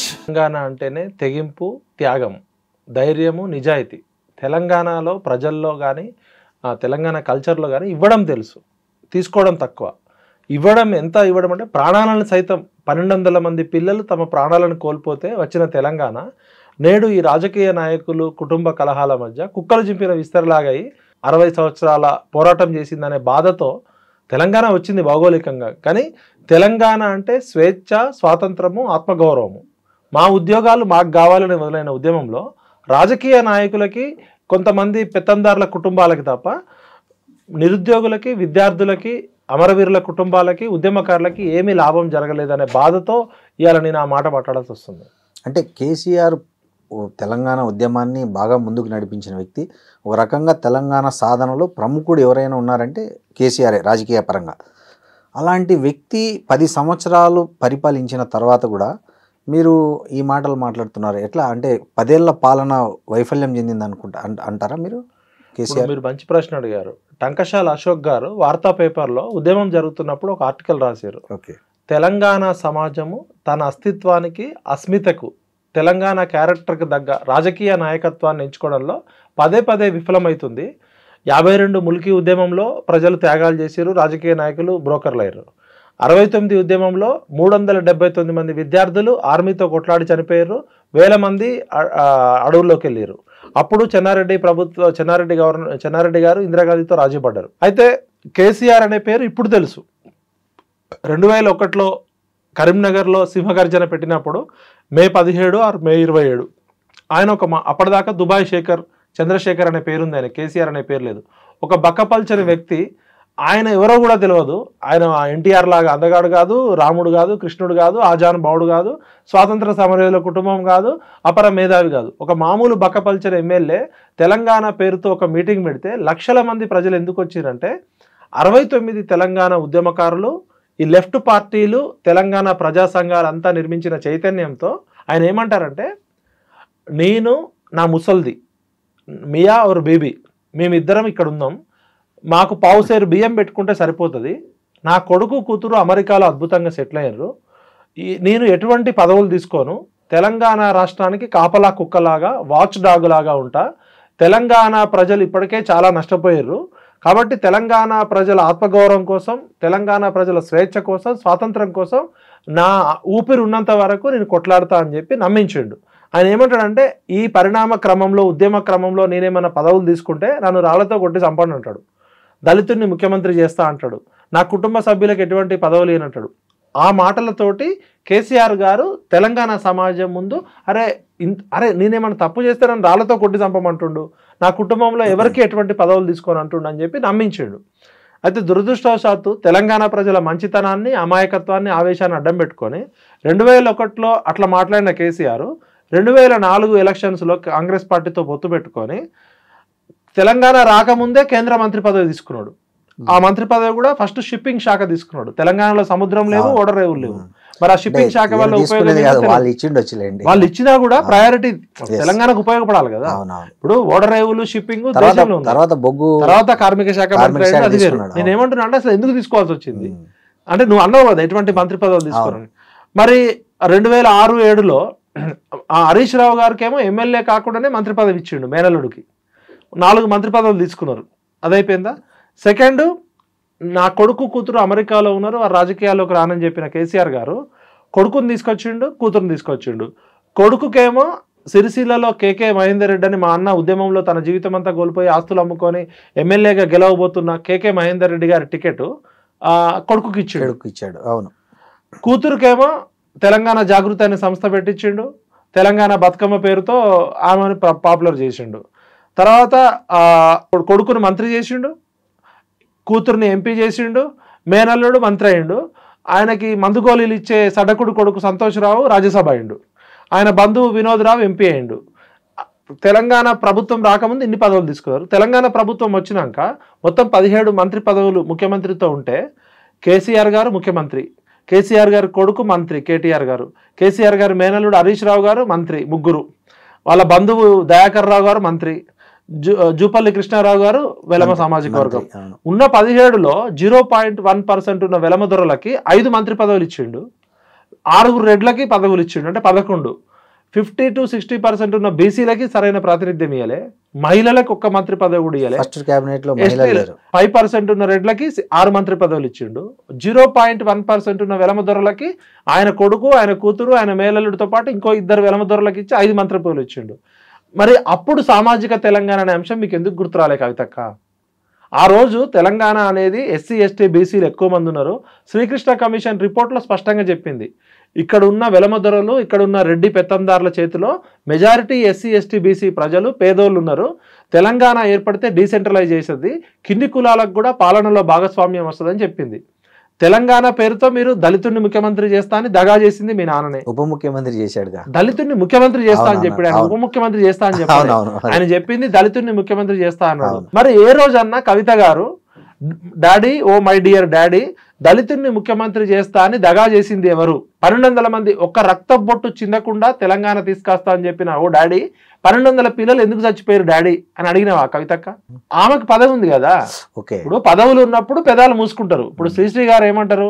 తెలంగాణ అంటేనే తెగింపు, త్యాగం, ధైర్యము, నిజాయితీ. తెలంగాణలో ప్రజల్లో కానీ తెలంగాణ కల్చర్లో కానీ ఇవ్వడం తెలుసు, తీసుకోవడం తక్కువ. ఇవ్వడం ఎంత ఇవ్వడం అంటే ప్రాణాలను సైతం 1200 మంది పిల్లలు తమ ప్రాణాలను కోల్పోతే వచ్చిన తెలంగాణ నేడు ఈ రాజకీయ నాయకులు కుటుంబ కలహాల మధ్య కుక్కలు చింపిన విస్తరలాగా 60 సంవత్సరాల పోరాటం చేసిందనే బాధతో తెలంగాణ వచ్చింది భౌగోళికంగా. కానీ తెలంగాణ అంటే స్వేచ్ఛ, స్వాతంత్రము, ఆత్మగౌరవము. మా ఉద్యోగాలు మాకు కావాలని మొదలైన ఉద్యమంలో రాజకీయ నాయకులకి, కొంతమంది పెత్తందారుల కుటుంబాలకి తప్ప నిరుద్యోగులకి, విద్యార్థులకి, అమరవీరుల కుటుంబాలకి, ఉద్యమకారులకి ఏమీ లాభం జరగలేదనే బాధతో ఇవాళ నేను ఆ మాట మాట్లాడాల్సి వస్తుంది. అంటే కేసీఆర్ తెలంగాణ ఉద్యమాన్ని బాగా ముందుకు నడిపించిన వ్యక్తి. ఒక రకంగా తెలంగాణ సాధనలో ప్రముఖుడు ఎవరైనా ఉన్నారంటే కేసీఆర్ రాజకీయ పరంగా. అలాంటి వ్యక్తి 10 సంవత్సరాలు పరిపాలించిన తర్వాత కూడా మీరు ఈ మాటలు మాట్లాడుతున్నారు. ఎట్లా అంటే 10 ఏళ్ల పాలన వైఫల్యం చెందింది అనుకుంటా అంటారా మీరు? కేసీఆర్ మీరు మంచి ప్రశ్న అడిగారు. టంకశాల అశోక్ గారు వార్తా పేపర్లో ఉద్యమం జరుగుతున్నప్పుడు ఒక ఆర్టికల్ రాశారు. ఓకే, తెలంగాణ సమాజము తన అస్తిత్వానికి, అస్మితకు, తెలంగాణ క్యారెక్టర్కి తగ్గ రాజకీయ నాయకత్వాన్ని ఎంచుకోవడంలో పదే విఫలమవుతుంది. 52 ముల్కీ ఉద్యమంలో ప్రజలు త్యాగాలు చేశారు, రాజకీయ నాయకులు బ్రోకర్లు అయ్యారు. 69 ఉద్యమంలో 379 మంది విద్యార్థులు ఆర్మీతో కొట్లాడి చనిపోయారు, 1000 మంది అడవుల్లోకి వెళ్ళారు. అప్పుడు చెన్నారెడ్డి గారు ఇందిరాగాంధీతో రాజీ పడ్డారు. అయితే కేసీఆర్ అనే పేరు ఇప్పుడు తెలుసు. 2001లో కరీంనగర్లో సింహగర్జన పెట్టినప్పుడు మే 17 ఆర్ మే 27 ఆయన అప్పటిదాకా దుబాయ్ చంద్రశేఖర్ అనే పేరుంది, ఆయన కేసీఆర్ అనే పేరు లేదు. ఒక బక్కపల్చని వ్యక్తి, ఆయన ఎవరో కూడా తెలియదు. ఆయన ఎన్టీఆర్ లాగా అందగాడు కాదు, రాముడు కాదు, కృష్ణుడు కాదు, ఆజాన్ బావుడు కాదు, స్వాతంత్ర సమరయోధుల కుటుంబం కాదు, అపర మేధావి కాదు. ఒక మామూలు బక్కపల్చని ఎమ్మెల్యే తెలంగాణ పేరుతో ఒక మీటింగ్ పెడితే లక్షల మంది ప్రజలు ఎందుకు వచ్చారంటే 69 తెలంగాణ ఉద్యమకారులు, ఈ లెఫ్ట్ పార్టీలు, తెలంగాణ ప్రజా సంఘాలంతా నిర్మించిన చైతన్యంతో ఆయన ఏమంటారంటే, నేను నా ముసల్ది మియా और బీబీ మేమిద్దరం ఇక్కడ ఉన్నాం, మాకు పావుసేరు బియ్యం పెట్టుకుంటే సరిపోతుంది, నా కొడుకు కూతురు అమెరికాలో అద్భుతంగా సెటిల్ అయ్యారు, నేను ఎటువంటి పదవులు తీసుకోను, తెలంగాణ రాష్ట్రానికి కాపలా కుక్కలాగా, వాచ్ డాగ్ లాగా ఉంటా, తెలంగాణ ప్రజలు ఇప్పటికే చాలా నష్టపోయారు, కాబట్టి తెలంగాణ ప్రజల ఆత్మగౌరవం కోసం, తెలంగాణ ప్రజల స్వేచ్ఛ కోసం, స్వాతంత్రం కోసం నా ఊపిరి ఉన్నంత వరకు నేను కొట్లాడతా అని చెప్పి నమ్మించిండు. ఆయన ఏమంటాడంటే, ఈ పరిణామ క్రమంలో, ఉద్యమ క్రమంలో నేనేమైనా పదవులు తీసుకుంటే నన్ను రాళ్లతో కొట్టి చంపండి అంటాడు, దళితుడిని ముఖ్యమంత్రి చేస్తా అంటాడు, నా కుటుంబ సభ్యులకు ఎటువంటి పదవులు లేనంటాడు. ఆ మాటలతోటి కేసీఆర్ గారు తెలంగాణ సమాజం ముందు అరే నేనేమైనా తప్పు చేస్తే నన్ను రాళ్లతో కొట్టి చంపమంటుండు, నా కుటుంబంలో ఎవరికి ఎటువంటి పదవులు తీసుకొని అంటుండు అని చెప్పి నమ్మించాడు. అయితే దురదృష్టవశాత్తు తెలంగాణ ప్రజల మంచితనాన్ని, అమాయకత్వాన్ని, ఆవేశాన్ని అడ్డం పెట్టుకొని 2001లో అట్లా మాట్లాడిన కేసీఆర్ 2004 ఎలక్షన్స్లో కాంగ్రెస్ పార్టీతో పొత్తు పెట్టుకొని తెలంగాణ రాకముందే కేంద్ర మంత్రి పదవి తీసుకున్నాడు. ఆ మంత్రి పదవి కూడా ఫస్ట్ షిప్పింగ్ శాఖ తీసుకున్నాడు. తెలంగాణలో సముద్రం లేవు, ఓడర్ రేవులు లేవు. మరి ఆ షిప్పింగ్ శాఖ వల్ల వాళ్ళు ఇచ్చినా కూడా ప్రయారిటీ తెలంగాణకు ఉపయోగపడాలి కదా. ఇప్పుడు ఓడర్ రేవులు, షిప్పింగ్ దేశంలో ఉంది, తర్వాత కార్మిక శాఖ మంత్రి అది వేరు. నేను ఏమంటున్నా అంటే అసలు ఎందుకు తీసుకోవాల్సి వచ్చింది అంటే, నువ్వు అన్నావు కదా ఎటువంటి మంత్రి పదవులు తీసుకోవాలని. మరి 2006-7లో హరీష్ రావు గారికి ఏమో ఎమ్మెల్యే కాకుండానే మంత్రి పదవి ఇచ్చిండు మేనల్లుడికి. 4 మంత్రి పదవులు తీసుకున్నారు, అదైపోయిందా. సెకండ్, నా కొడుకు కూతురు అమెరికాలో ఉన్నారు, వారు రాజకీయాల్లోకి రానని చెప్పిన కేసీఆర్ గారు కొడుకుని తీసుకొచ్చిండు, కూతురుని తీసుకొచ్చిండు. కొడుకుకేమో సిరిసిల్లలో కేకే మహేందర్ రెడ్డి అని మా అన్న ఉద్యమంలో తన జీవితం అంతా కోల్పోయి ఆస్తులు అమ్ముకొని ఎమ్మెల్యేగా గెలవబోతున్న కేకే మహేందర్ రెడ్డి గారి టికెట్ కొడుకుకి ఇచ్చాడు. అవును. కూతురుకేమో తెలంగాణ జాగృతి అనే సంస్థ పెట్టించిండు, తెలంగాణ బతుకమ్మ పేరుతో ఆమెను పాపులర్ చేసిండు. తర్వాత కొడుకును మంత్రి చేసిండు, కూతురుని ఎంపీ చేసిండు, మేనల్లుడు మంత్రి అయిండు. ఆయనకి మందుగోళీలు ఇచ్చే సడకుడు కొడుకు సంతోష్రావు రాజ్యసభ అయిండు, ఆయన బంధువు వినోద్రావు ఎంపీ అయిండు. తెలంగాణ ప్రభుత్వం రాకముందు ఇన్ని పదవులు తీసుకున్నారు. తెలంగాణ ప్రభుత్వం వచ్చినాక మొత్తం 17 మంత్రి పదవులు ముఖ్యమంత్రితో ఉంటే కేసీఆర్ గారు ముఖ్యమంత్రి, కేసీఆర్ గారి కొడుకు మంత్రి కేటీఆర్ గారు, కేసీఆర్ గారి మేనల్లుడు హరీష్ రావు గారు మంత్రి, ముగ్గురు. వాళ్ళ బంధువు దయాకర్ రావు గారు మంత్రి, జూపల్లి కృష్ణారావు గారు వెలమ సామాజిక వర్గం. ఉన్న 17లో 0.1% ఉన్న వెలమ దొరలకి 5 మంత్రి పదవులు ఇచ్చిండు. 6 రెడ్లకి పదవులు ఇచ్చిండు, అంటే 11. 50 to 60% ఉన్న బీసీలకి సరైన ప్రాతినిధ్యం ఇవ్వలే, మహిళలకు ఒక్క మంత్రి పదవి కూడా ఇవ్వలే. ఫస్ట్ క్యాబినెట్ లో మహిళలు లేరు. 5% ఉన్న రెడ్లకి 6 మంత్రి పదవులు ఇచ్చిండు. 0.1% ఉన్న వెలమదొరలకి ఆయన కొడుకు, ఆయన కూతురు, ఆయన మేనల్లుడితో పాటు ఇంకో 2 వెలమదొరలకి ఇచ్చి 5 మంత్రి పదవులు ఇచ్చిండు. మరి అప్పుడు సామాజిక తెలంగాణ అనే అంశం మీకు ఎందుకు గుర్తురాలే కవితక్క? ఆ రోజు తెలంగాణ అనేది ఎస్సీ ఎస్టీ బీసీలు ఎక్కువ మంది ఉన్నారు. శ్రీకృష్ణ కమిషన్ రిపోర్ట్లో స్పష్టంగా చెప్పింది, ఇక్కడ ఉన్న వెలమదొరలు, ఇక్కడ ఉన్న రెడ్డి పెత్తందారుల చేతిలో మెజారిటీ ఎస్సీ ఎస్టీ బీసీ ప్రజలు పేదోళ్ళు ఉన్నారు. తెలంగాణ ఏర్పడితే డీసెంట్రలైజ్ చేసేది, కింది కులాలకు కూడా పాలనలో భాగస్వామ్యం వస్తుందని చెప్పింది. తెలంగాణ పేరుతో మీరు దళితుడిని ముఖ్యమంత్రి చేస్తా అని దగా చేసింది మీ నాన్ననే. ఉప ముఖ్యమంత్రి చేశాడుగా, దళితుడిని ముఖ్యమంత్రి చేస్తా అని చెప్పాడు ఆయన. ఉప ముఖ్యమంత్రి చేస్తా అని చెప్పాడు ఆయన. చెప్పింది దళితుడిని ముఖ్యమంత్రి చేస్తా అన్నాడు. మరి ఏ రోజన్నా కవిత గారు daddy, oh my dear daddy, దళితుడిని ముఖ్యమంత్రి చేస్తా అని దగా చేసింది ఎవరు? 1200 మంది ఒక్క రక్త బొట్టు చిందకుండా తెలంగాణ తీసుకొస్తా అని చెప్పిన ఓ డాడీ, 1200 పిల్లలు ఎందుకు చచ్చిపోయారు డాడీ అని అడిగినవా కవితక్క? ఆమెకు పదవి ఉంది కదా. ఇప్పుడు పదవులు ఉన్నప్పుడు పెదాలు మూసుకుంటారు. ఇప్పుడు శ్రీశ్రీ గారు ఏమంటారు,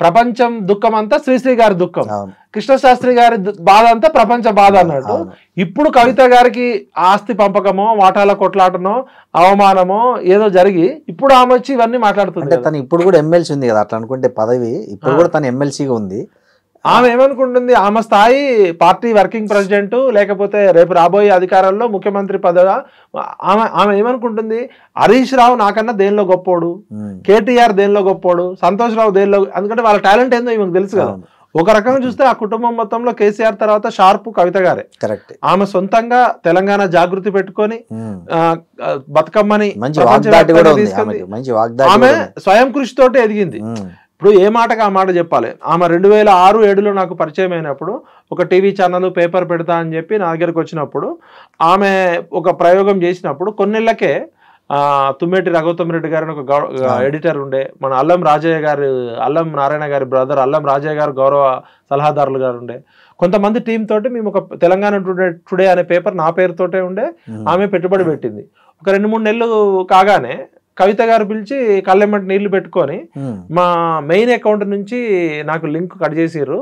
ప్రపంచం దుఃఖం అంతా శ్రీశ్రీ గారి దుఃఖం, కృష్ణశాస్త్రి గారి బాధ అంతా ప్రపంచ బాధ అన్నట్టు. ఇప్పుడు కవిత గారికి ఆస్తి పంపకమో, వాటాల కొట్లాటనో, అవమానమో ఏదో జరిగి ఇప్పుడు ఆమె వచ్చి ఇవన్నీ మాట్లాడుతుంది. తను ఇప్పుడు కూడా ఎమ్మెల్సీ ఉంది కదా, అట్లా అనుకుంటే పదవి ఇప్పుడు కూడా తను ఎమ్మెల్సీగా ఉంది. ఆమె ఏమనుకుంటుంది, ఆమె స్థాయి పార్టీ వర్కింగ్ ప్రెసిడెంట్, లేకపోతే రేపు రాబోయే అధికారంలో ముఖ్యమంత్రి పదవి. ఆమె ఏమనుకుంటుంది, హరీష్ రావు నాకన్నా దేనిలో గొప్పోడు, కేటీఆర్ దేనిలో గొప్పోడు, సంతోష్ రావు దేనిలో, ఎందుకంటే వాళ్ళ టాలెంట్ ఏందో ఈమెకు తెలుసు కదా. ఒక రకంగా చూస్తే ఆ కుటుంబం మొత్తంలో కేసీఆర్ తర్వాత షార్ప్ కవిత గారే. కరెక్ట్. ఆమె సొంతంగా తెలంగాణ జాగృతి పెట్టుకొని బతుకమ్మని ఆమె స్వయం కృషితోటి ఎదిగింది. ఇప్పుడు ఏ మాటకు ఆ మాట చెప్పాలి. ఆమె 2006-7లో నాకు పరిచయం అయినప్పుడు ఒక టీవీ ఛానల్ పేపర్ పెడతా అని చెప్పి నా దగ్గరకు వచ్చినప్పుడు ఆమె ఒక ప్రయోగం చేసినప్పుడు కొన్నేళ్లకే తుమ్మేటి రఘుత్తమ్ రెడ్డి గారిని ఒక ఎడిటర్ ఉండే, మన అల్లం రాజయ్య గారు, అల్లం నారాయణ గారి బ్రదర్ అల్లం రాజయ్య గారు గౌరవ సలహాదారులు గారు ఉండే, కొంతమంది టీం తోటి మేము ఒక తెలంగాణ టుడే అనే పేపర్ నా పేరుతోటే ఉండే. ఆమె పెట్టుబడి పెట్టింది. ఒక 2-3 నెలలు కాగానే కవిత గారు పిలిచి కళ్ళెమ్మటి నీళ్లు పెట్టుకొని మా మెయిన్ అకౌంట్ నుంచి నాకు లింక్ కట్ చేసిర్రు,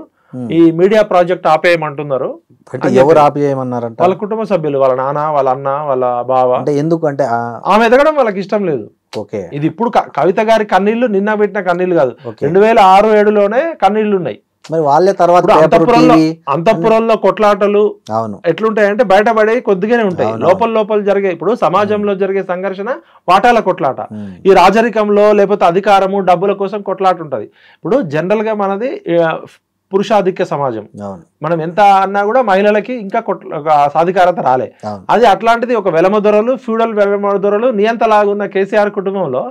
ఈ మీడియా ప్రాజెక్ట్ ఆపేయమంటున్నారు. ఎవరు ఆపేయమన్నారంట? వాళ్ళ కుటుంబ సభ్యులు, వాళ్ళ నాన్న, వాళ్ళ అన్న, వాళ్ళ బావ. ఎందుకంటే ఆమె ఎదగడం వాళ్ళకి ఇష్టం లేదు. ఇది ఇప్పుడు కవిత గారి కన్నీళ్లు నిన్న పెట్టిన కన్నీళ్లు కాదు, 2006-7లోనే కన్నీళ్లు ఉన్నాయి. మరి వాళ్ళే తర్వాత అంతఃపురంలో కొట్లాటలు ఎట్లుంటాయంటే బయటపడే కొద్దిగానే ఉంటాయి, లోపల జరిగే. ఇప్పుడు సమాజంలో జరిగే సంఘర్షణ వాటాల కొట్లాట, ఈ రాజరికంలో లేకపోతే అధికారము డబ్బుల కోసం కొట్లాట ఉంటది. ఇప్పుడు జనరల్ గా మనది పురుషాధిక్య సమాజం, మనం ఎంత అన్నా కూడా మహిళలకి ఇంకా సాధికారత రాలే. అది అట్లాంటిది ఒక వెలమదొరలు, ఫ్యూడల్ వెలమదొరలు నియంతలాగా ఉన్న కేసీఆర్ కుటుంబంలో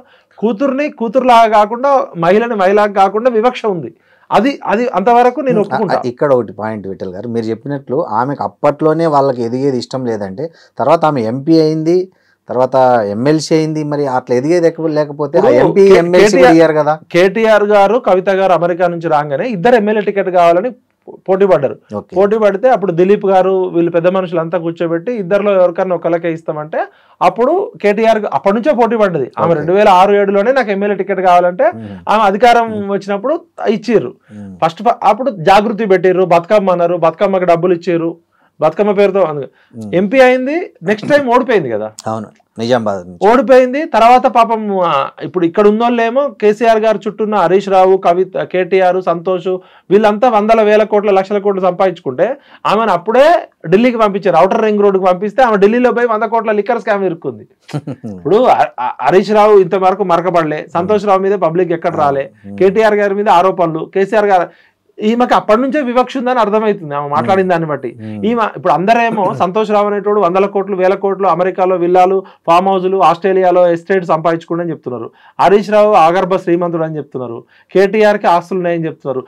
కూతురులాగా కాకుండా మహిళని మహిళగా కాకుండా వివక్ష ఉంది. అది అంతవరకు నేను ఒప్పుకుంటా. ఇక్కడ ఒకటి పాయింట్ విఠల్ గారు, మీరు చెప్పినట్లు ఆమెకు అప్పట్లోనే వాళ్ళకి ఎదిగేది ఇష్టం లేదంటే తర్వాత ఆమె ఎంపీ అయింది, తర్వాత ఎమ్మెల్సీ అయింది, మరి అట్లా ఎదిగేది లేకపోతే ఎంపీ ఎమ్మెల్సీ అయ్యారు కదా. కేటీఆర్ గారు కవిత గారు అమెరికా నుంచి రాగానే 2 ఎమ్మెల్యే టికెట్ కావాలని పోటీ పడ్డారు. పోటీ పడితే అప్పుడు దిలీప్ గారు వీళ్ళు పెద్ద మనుషులంతా కూర్చోబెట్టి 2లో ఎవరికన్నా ఒకళ్ళకే ఇస్తామంటే అప్పుడు కేటీఆర్ అప్పటి నుంచే పోటీ పడ్డది. ఆమె 2006-7లోనే నాకు ఎమ్మెల్యే టికెట్ కావాలంటే ఆమె అధికారం వచ్చినప్పుడు ఇచ్చిర్రు. ఫస్ట్ అప్పుడు జాగృతి పెట్టిర్రు, బతుకమ్మ అన్నారు, బతుకమ్మకి డబ్బులు ఇచ్చిర్రు, బతుకమ్మ పేరుతో ఎంపీ అయింది. నెక్స్ట్ టైం ఓడిపోయింది కదా. అవును, నిజామాబాద్ ఓడిపోయింది. తర్వాత పాపం ఇప్పుడు ఇక్కడ ఉన్నోళ్ళేమో కేసీఆర్ గారు చుట్టూన్న హరీష్ రావు, కవిత, కేటీఆర్, సంతోష్ వీళ్ళంతా 100,000 కోట్ల లక్షల కోట్లు సంపాదించుకుంటే ఆమెను అప్పుడే ఢిల్లీకి పంపించారు. ఔటర్ రింగ్ రోడ్డుకి పంపిస్తే ఆమె ఢిల్లీలో పోయి 100 కోట్ల లిక్కర్ స్కామ్ ఇరుక్కుంది. ఇప్పుడు హరీష్ రావు ఇంతవరకు మరకబడలే, సంతోష్ రావు మీద పబ్లిక్ ఎక్కడ రాలే, కేటీఆర్ గారి మీద ఆరోపణలు, కేసీఆర్ గారు ఈమెకి అప్పటి నుంచే వివక్ష ఉందని అర్థమవుతుంది ఆమె మాట్లాడిన దాన్ని బట్టి. ఈమె ఇప్పుడు అందరేమో సంతోష్ రావు అనేటోడు 100 కోట్లు 1000 కోట్లు అమెరికాలో విల్లాలు, ఫామ్ హౌజులు, ఆస్ట్రేలియాలో ఎస్టేట్ సంపాదించుకోండి అని చెప్తున్నారు. హరీష్ రావు ఆగర్భ శ్రీమంతుడు అని చెప్తున్నారు, కేటీఆర్కి ఆస్తులు ఉన్నాయని చెప్తున్నారు.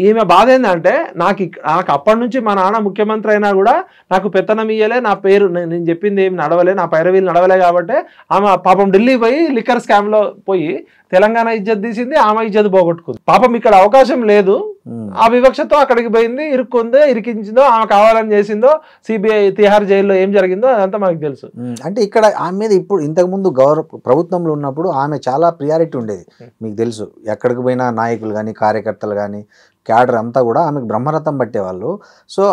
ఈమె బాధ ఏంటంటే నాకు అప్పటి నుంచి మా నాన్న ముఖ్యమంత్రి అయినా కూడా నాకు పెత్తనం ఇయ్యలే, నా పేరు నేను చెప్పింది ఏమి నడవలే, నా పైరవీలు నడవలే కాబట్టి ఆమె పాపం ఢిల్లీ పోయి లిక్కర్ స్కామ్ లో పోయి తెలంగాణ ఇజ్జత్ తీసింది, ఆమె ఇజ్జత్ పోగొట్టుకుంది. పాపం ఇక్కడ అవకాశం లేదు, ఆ వివక్షతో అక్కడికి పోయింది, ఇరుక్కుందో, ఇరికించిందో, ఆమె కావాలని చేసిందో, సిబిఐ తిహార్ జైల్లో ఏం జరిగిందో అదంతా మనకు తెలుసు. అంటే ఇక్కడ ఆమె మీద ఇప్పుడు ఇంతకుముందు ప్రభుత్వంలో ఉన్నప్పుడు ఆమె చాలా ప్రియారిటీ ఉండేది, మీకు తెలుసు. ఎక్కడికి పోయినా నాయకులు కానీ కార్యకర్తలు కానీ క్యాడర్ అంతా కూడా ఆమెకు బ్రహ్మరథం పట్టేవాళ్ళు. సో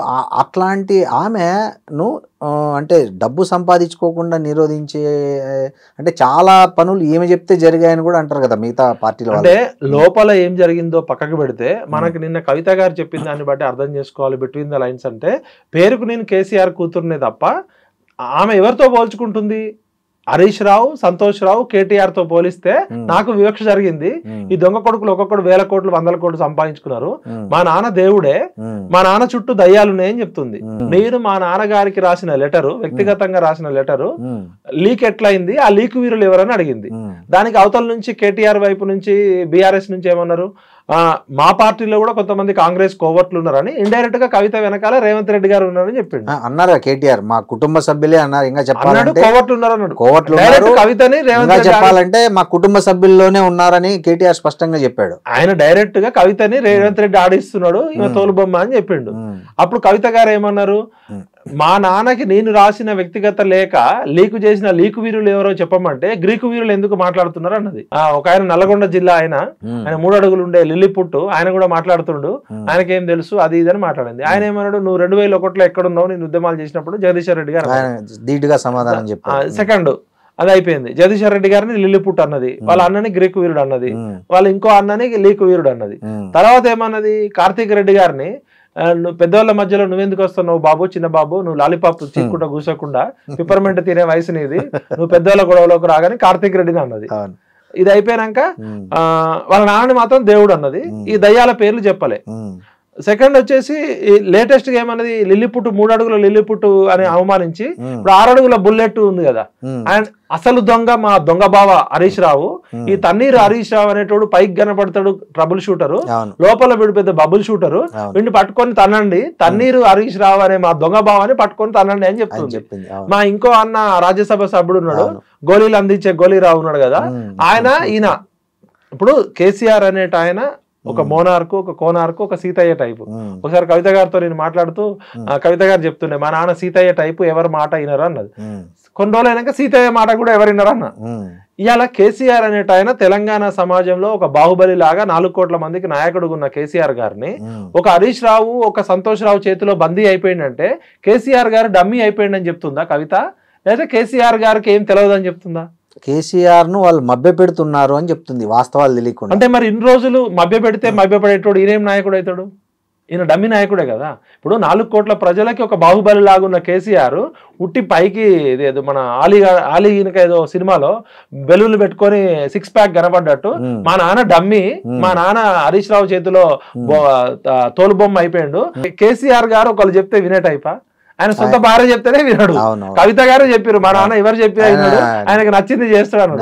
అట్లాంటి ఆమెను అంటే డబ్బు సంపాదించుకోకుండా నిరోధించే అంటే చాలా పనులు ఏమి చెప్తే జరిగాయని కూడా అంటారు కదా మిగతా పార్టీల అంటే లోపల ఏం జరిగిందో పక్కకు పెడితే మనకి నిన్న కవిత గారు చెప్పిన దాన్ని బట్టి అర్థం చేసుకోవాలి. బిట్వీన్ ద లైన్స్ అంటే పేరుకు నేను కేసీఆర్ కూతురునే తప్ప ఆమె ఎవరితో పోల్చుకుంటుంది? హరీష్ రావు, సంతోష్ రావు, కేటీఆర్ తో పోలిస్తే నాకు వివక్ష జరిగింది. ఈ దొంగ కొడుకులు ఒక్కొక్కడు 1000 కోట్లు 100 కోట్లు సంపాదించుకున్నారు. మా నాన్న దేవుడే, మా నాన్న చుట్టూ దయ్యాలున్నాయని చెప్తుంది. నేను మా నాన్నగారికి రాసిన లెటరు, వ్యక్తిగతంగా రాసిన లెటరు లీక్ ఎట్లయింది, ఆ లీక్ వీరులు ఎవరని అడిగింది. దానికి అవతల నుంచి కేటీఆర్ వైపు నుంచి బీఆర్ఎస్ నుంచి ఏమన్నారు, మా పార్టీలో కూడా కొంతమంది కాంగ్రెస్ కోవర్ట్లు ఉన్నారని ఇండైరెక్ట్ గా కవిత వెనకాల రేవంత్ రెడ్డి గారు ఉన్నారని చెప్పిండు. అన్నారు కేటీఆర్, మా కుటుంబ సభ్యులే అన్నారు. ఇంకా చెప్పాలంటే కోవర్ట్లు ఉన్నారు అన్నాడు. కవితని చెప్పాలంటే మా కుటుంబ సభ్యుల్లోనే ఉన్నారని కేటీఆర్ స్పష్టంగా చెప్పాడు. ఆయన డైరెక్ట్ గా కవితని రేవంత్ రెడ్డి ఆడిస్తున్నాడు, ఈమె తోలుబొమ్మ అని చెప్పిండు. అప్పుడు కవిత గారు ఏమన్నారు, మా నాన్నకి నేను రాసిన వ్యక్తిగత లేఖ లీకు చేసిన లీకు వీరులు ఎవరో చెప్పమంటే గ్రీకు వీరులు ఎందుకు మాట్లాడుతున్నారు అన్నది. ఒక ఆయన నల్లగొండ జిల్లా ఆయన 3 అడుగులు ఉండే లిల్లిపుట్టు, ఆయన కూడా మాట్లాడుతుండు, ఆయనకేం తెలుసు అది ఇది అని మాట్లాడింది. ఆయన ఏమన్నాడు, నువ్వు 2001లో ఎక్కడున్నావు నేను ఉద్యమాలు చేసినప్పుడు? జగదీశ్వర్ రెడ్డి గారు ధీటుగా సమాధానం చెప్పారు. సెకండ్ అది అయిపోయింది. జగదీశ్వర్ రెడ్డి గారిని లిల్లిపుట్ అన్నది, వాళ్ళ అన్నని గ్రీకు వీరుడు అన్నది, వాళ్ళ ఇంకో అన్నని లీకు వీరుడు అన్నది. తర్వాత ఏమన్నది, కార్తీక్ రెడ్డి గారిని పెద్దవాళ్ళ మధ్యలో నువ్వెందుకు వస్తున్నావు బాబు, చిన్న బాబు, నువ్వు లాలీపాప్ చీక్కుండా కూర్చోకుండా పిప్పర్మెంట్ తినే వయసు నీది, నువ్వు పెద్దవాళ్ళ గొడవలోకి రాగానే కార్తీక్ రెడ్డిని అన్నది. ఇది అయిపోయినాక వాళ్ళ నాన్నని మాత్రం దేవుడు అన్నది. ఈ దయ్యాల పేర్లు చెప్పలే. సెకండ్ వచ్చేసి లేటెస్ట్ గా ఏమన్నది, లిల్లిపుట్టు 3 అడుగుల లిల్లిపుట్టు అని అవమానించి ఇప్పుడు 6 అడుగుల బుల్లెట్ ఉంది కదా, ఆయన అసలు దొంగ మా దొంగ బావ హరీష్ రావు. ఈ తన్నీరు హరీష్ రావు అనేటోడు పైకి కనపడతాడు ట్రబుల్ షూటరు, లోపల వీడు పెద్ద బబుల్ షూటరు, వీడిని పట్టుకొని తనండి, తన్నీరు హరీష్ రావు అనే మా దొంగ బావని పట్టుకొని తనండి అని చెప్తుంది. మా ఇంకో అన్న రాజ్యసభ సభ్యుడు ఉన్నాడు, గోళీలు అందించే గోళీరావు ఉన్నాడు కదా, ఈయన ఇప్పుడు కేసీఆర్ అనేట ఆయన ఒక మోనార్కు, ఒక కోనార్కు, ఒక సీతయ్య టైపు. ఒకసారి కవిత గారితో నేను మాట్లాడుతూ కవిత గారు చెప్తుండే, మా నాన్న సీతయ్య టైపు, ఎవరు మాట వినరు అన్నది. కొన్ని రోజులు అయినాక సీతయ్య మాట కూడా ఎవరు వినరు అన్న. ఇవాళ కేసీఆర్ అనేట ఆయన తెలంగాణ సమాజంలో ఒక బాహుబలి లాగా 4 కోట్ల మందికి నాయకుడు ఉన్న కేసీఆర్ గారిని ఒక హరీష్ రావు, ఒక సంతోష్ రావు చేతిలో బందీ అయిపోయిందంటే కేసీఆర్ గారు డమ్మీ అయిపోయిందని చెప్తుందా కవిత, లేదా కేసీఆర్ గారికి ఏం తెలియదని చెప్తుందా? కేసీఆర్ ను వాళ్ళు మభ్య పెడుతున్నారు అని చెప్తుంది, వాస్తవాలు తెలియకుండా. అంటే మరి ఇన్ని రోజులు మభ్య పెడితే మభ్యపడేటోడు ఈయనేం నాయకుడు అవుతాడు? ఈయన డమ్మి నాయకుడే కదా. ఇప్పుడు 4 కోట్ల ప్రజలకి ఒక బాహుబలి లాగున్న కేసీఆర్ ఉట్టి పైకి ఏదో మన ఆలీ ఈయనక ఏదో సినిమాలో బెలూన్లు పెట్టుకొని 6 ప్యాక్ కనపడ్డట్టు మా నాన్న డమ్మి, మా నాన్న హరీష్ రావు చేతిలో తోలుబొమ్మ అయిపోయాడు. కేసీఆర్ గారు ఒకళ్ళు చెప్తే వినే టైపా? ఆయన సొంత భార్య చెప్తేనే వినడు. కవిత గారు చెప్పారు, మా నాన్న ఎవరు చెప్పి వినడు, ఆయనకు నచ్చింది చేస్తాడు.